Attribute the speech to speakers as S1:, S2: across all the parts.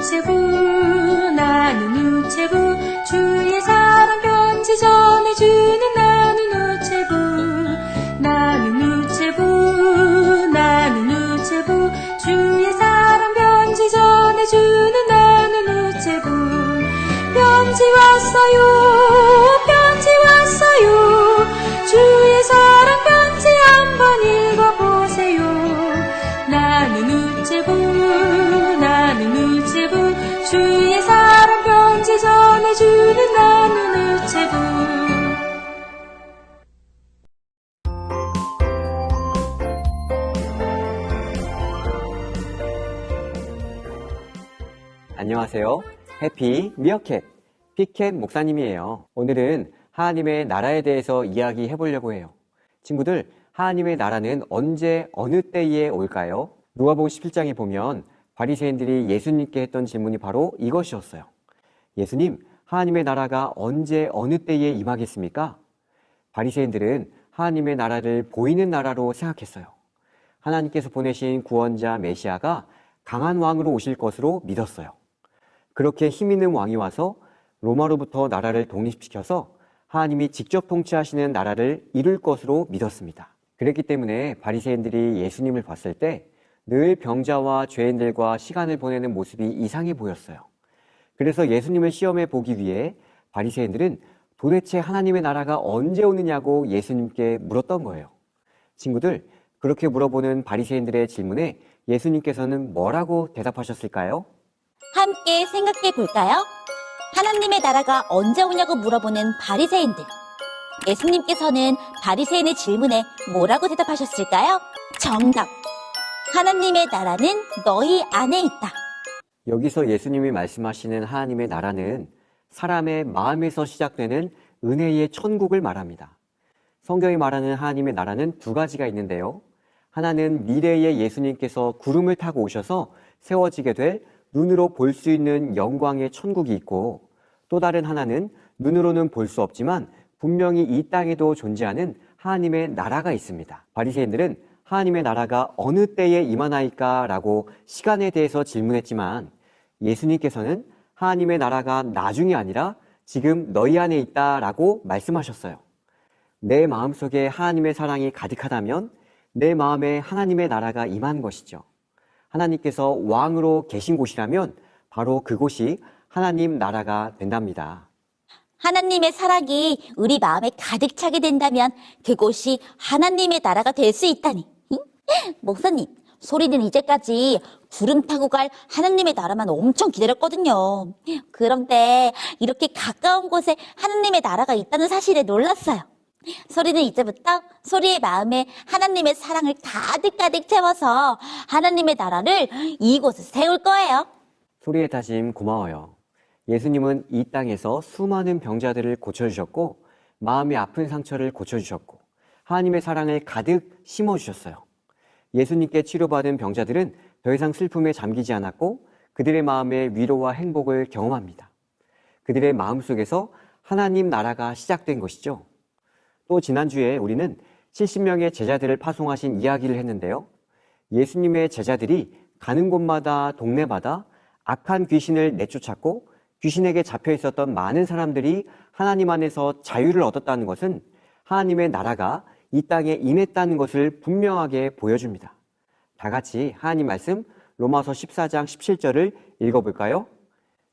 S1: 우체부 나는 우체부 주의 사랑 편지 전해주는 나는 우체부 나는 우체부 나는 우체부 주의 사랑 편지 전해주는 나는 우체부 편지 왔어요 편지 왔어요 주의 사랑 편지 한번 읽어보세요 나는 우체부 나는 우체부 주의 사랑 편지 전해주는 나는 우체부
S2: 안녕하세요. 해피 미어캣 피캣 목사님이에요. 오늘은 하나님의 나라에 대해서 이야기해 보려고 해요. 친구들, 하나님의 나라는 언제 어느 때에 올까요? 누가복음 17장에 보면 바리새인들이 예수님께 했던 질문이 바로 이것이었어요. 예수님, 하나님의 나라가 언제 어느 때에 임하겠습니까? 바리새인들은 하나님의 나라를 보이는 나라로 생각했어요. 하나님께서 보내신 구원자 메시아가 강한 왕으로 오실 것으로 믿었어요. 그렇게 힘 있는 왕이 와서 로마로부터 나라를 독립시켜서 하나님이 직접 통치하시는 나라를 이룰 것으로 믿었습니다. 그랬기 때문에 바리새인들이 예수님을 봤을 때 늘 병자와 죄인들과 시간을 보내는 모습이 이상해 보였어요. 그래서 예수님을 시험해 보기 위해 바리새인들은 도대체 하나님의 나라가 언제 오느냐고 예수님께 물었던 거예요. 친구들, 그렇게 물어보는 바리새인들의 질문에 예수님께서는 뭐라고 대답하셨을까요?
S3: 함께 생각해 볼까요? 하나님의 나라가 언제 오냐고 물어보는 바리새인들. 예수님께서는 바리새인의 질문에 뭐라고 대답하셨을까요? 정답! 하나님의 나라는 너희 안에 있다.
S2: 여기서 예수님이 말씀하시는 하나님의 나라는 사람의 마음에서 시작되는 은혜의 천국을 말합니다. 성경이 말하는 하나님의 나라는 두 가지가 있는데요. 하나는 미래에 예수님께서 구름을 타고 오셔서 세워지게 될 눈으로 볼 수 있는 영광의 천국이 있고, 또 다른 하나는 눈으로는 볼 수 없지만 분명히 이 땅에도 존재하는 하나님의 나라가 있습니다. 바리새인들은 하나님의 나라가 어느 때에 임하나이까 라고 시간에 대해서 질문했지만 예수님께서는 하나님의 나라가 나중이 아니라 지금 너희 안에 있다라고 말씀하셨어요. 내 마음속에 하나님의 사랑이 가득하다면 내 마음에 하나님의 나라가 임한 것이죠. 하나님께서 왕으로 계신 곳이라면 바로 그곳이 하나님 나라가 된답니다.
S3: 하나님의 사랑이 우리 마음에 가득 차게 된다면 그곳이 하나님의 나라가 될 수 있다니. 목사님, 소리는 이제까지 구름 타고 갈 하나님의 나라만 엄청 기다렸거든요. 그런데 이렇게 가까운 곳에 하나님의 나라가 있다는 사실에 놀랐어요. 소리는 이제부터 소리의 마음에 하나님의 사랑을 가득가득 채워서 하나님의 나라를 이곳에 세울 거예요.
S2: 소리의 다짐 고마워요. 예수님은 이 땅에서 수많은 병자들을 고쳐주셨고 마음이 아픈 상처를 고쳐주셨고 하나님의 사랑을 가득 심어주셨어요. 예수님께 치료받은 병자들은 더 이상 슬픔에 잠기지 않았고 그들의 마음에 위로와 행복을 경험합니다. 그들의 마음속에서 하나님 나라가 시작된 것이죠. 또 지난주에 우리는 70명의 제자들을 파송하신 이야기를 했는데요. 예수님의 제자들이 가는 곳마다 동네마다 악한 귀신을 내쫓았고 귀신에게 잡혀 있었던 많은 사람들이 하나님 안에서 자유를 얻었다는 것은 하나님의 나라가 이 땅에 임했다는 것을 분명하게 보여줍니다. 다 같이 하나님 말씀 로마서 14장 17절을 읽어볼까요?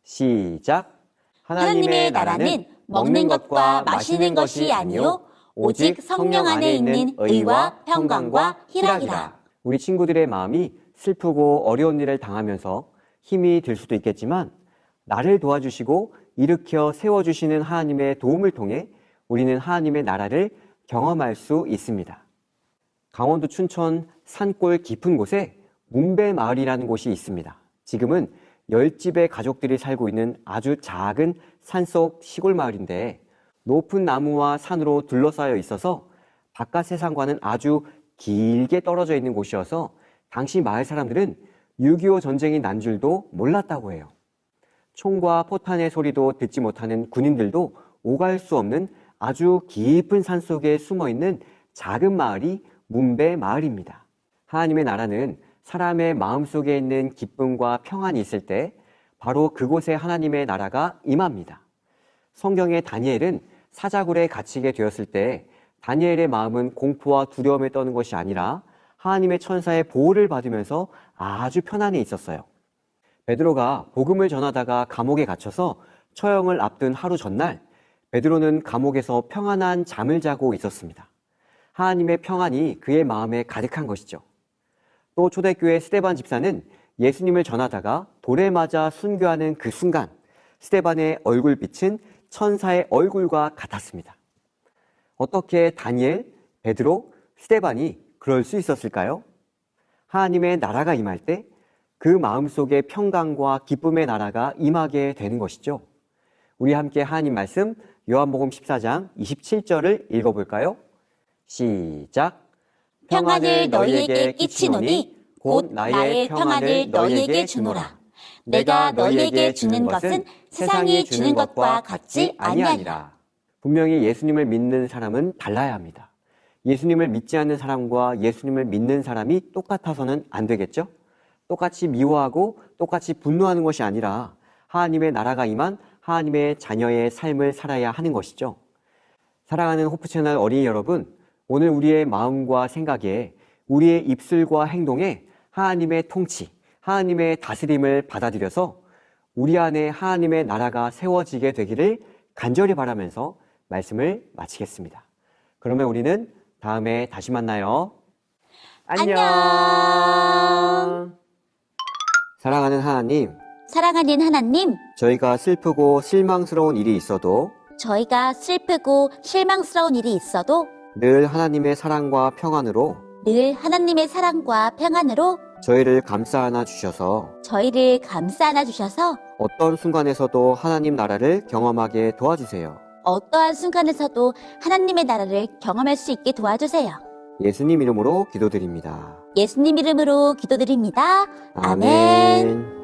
S2: 시작!
S3: 하나님의 나라는 먹는 것과 마시는 것이 아니요 오직 성령 안에 있는 의와 평강과 희락이라.
S2: 우리 친구들의 마음이 슬프고 어려운 일을 당하면서 힘이 들 수도 있겠지만 나를 도와주시고 일으켜 세워주시는 하나님의 도움을 통해 우리는 하나님의 나라를 경험할 수 있습니다. 강원도 춘천 산골 깊은 곳에 문배마을이라는 곳이 있습니다. 지금은 10집의 가족들이 살고 있는 아주 작은 산속 시골 마을인데 높은 나무와 산으로 둘러싸여 있어서 바깥 세상과는 아주 길게 떨어져 있는 곳이어서 당시 마을 사람들은 6.25 전쟁이 난 줄도 몰랐다고 해요. 총과 포탄의 소리도 듣지 못하는 군인들도 오갈 수 없는 아주 깊은 산속에 숨어있는 작은 마을이 문배마을입니다. 하나님의 나라는 사람의 마음속에 있는 기쁨과 평안이 있을 때 바로 그곳에 하나님의 나라가 임합니다. 성경의 다니엘은 사자굴에 갇히게 되었을 때 다니엘의 마음은 공포와 두려움에 떠는 것이 아니라 하나님의 천사의 보호를 받으면서 아주 편안히 있었어요. 베드로가 복음을 전하다가 감옥에 갇혀서 처형을 앞둔 하루 전날 베드로는 감옥에서 평안한 잠을 자고 있었습니다. 하나님의 평안이 그의 마음에 가득한 것이죠. 또 초대교회 스데반 집사는 예수님을 전하다가 돌에 맞아 순교하는 그 순간 스데반의 얼굴빛은 천사의 얼굴과 같았습니다. 어떻게 다니엘, 베드로, 스데반이 그럴 수 있었을까요? 하나님의 나라가 임할 때 그 마음속에 평강과 기쁨의 나라가 임하게 되는 것이죠. 우리 함께 하나님 말씀 요한복음 14장 27절을 읽어볼까요? 시작.
S3: 평안을 너희에게 끼치노니 곧 나의 평안을 너희에게 주노라. 내가 너희에게 주는 것은 세상이 주는 것과 같지 아니하니라.
S2: 분명히 예수님을 믿는 사람은 달라야 합니다. 예수님을 믿지 않는 사람과 예수님을 믿는 사람이 똑같아서는 안 되겠죠? 똑같이 미워하고 똑같이 분노하는 것이 아니라 하나님의 나라가 임한 하나님의 자녀의 삶을 살아야 하는 것이죠. 사랑하는 호프채널 어린이 여러분, 오늘 우리의 마음과 생각에, 우리의 입술과 행동에 하나님의 통치, 하나님의 다스림을 받아들여서 우리 안에 하나님의 나라가 세워지게 되기를 간절히 바라면서 말씀을 마치겠습니다. 그러면 우리는 다음에 다시 만나요. 안녕. 사랑하는 하나님,
S3: 사랑하는 하나님,
S2: 저희가 슬프고 실망스러운 일이 있어도
S3: 저희가 슬프고 실망스러운 일이 있어도
S2: 늘 하나님의 사랑과 평안으로
S3: 늘 하나님의 사랑과 평안으로
S2: 저희를 감싸 안아 주셔서
S3: 저희를 감싸 안아 주셔서
S2: 어떤 순간에서도 하나님 나라를 경험하게 도와주세요.
S3: 어떠한 순간에서도 하나님의 나라를 경험할 수 있게 도와주세요.
S2: 예수님 이름으로 기도드립니다.
S3: 예수님 이름으로 기도드립니다. 아멘.
S2: 아멘.